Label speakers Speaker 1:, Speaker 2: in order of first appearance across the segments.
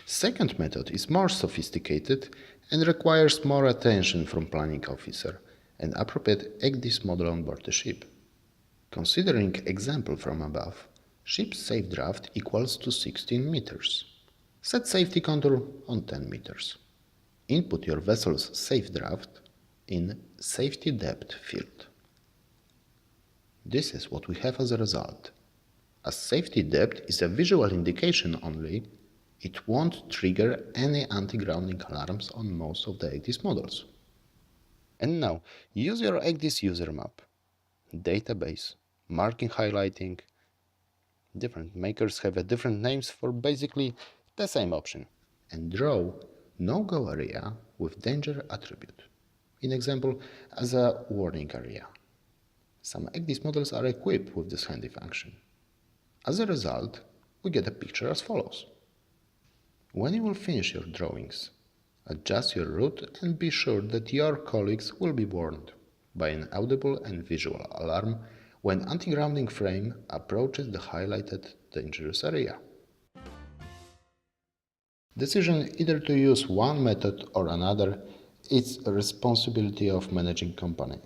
Speaker 1: Second method is more sophisticated and requires more attention from planning officer and appropriate ECDIS model on board the ship. Considering example from above, ship's safe draft equals to 16 meters. Set safety contour on 10 meters. Input your vessel's safe draft in safety depth field. This is what we have as a result. As safety depth is a visual indication only, it won't trigger any anti-grounding alarms on most of the ECDIS models. And now, use your ECDIS user map. Database, marking highlighting. Different makers have different names for basically the same option. And draw no-go area with danger attribute. In example, as a warning area. Some ECDIS models are equipped with this handy function. As a result, we get a picture as follows. When you will finish your drawings, adjust your route and be sure that your colleagues will be warned by an audible and visual alarm when anti-grounding frame approaches the highlighted dangerous area. Decision either to use one method or another is a responsibility of managing company,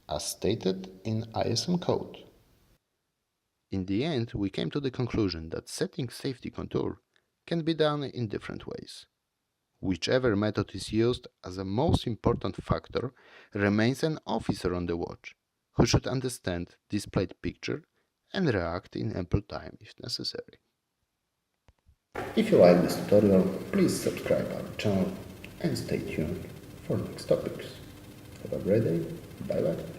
Speaker 1: as stated in ISM code. In the end, we came to the conclusion that setting safety contour can be done in different ways. Whichever method is used as a most important factor remains an officer on the watch, who should understand displayed picture and react in ample time if necessary. If you like this tutorial, please subscribe our channel and stay tuned for next topics. Have a great day. Bye bye.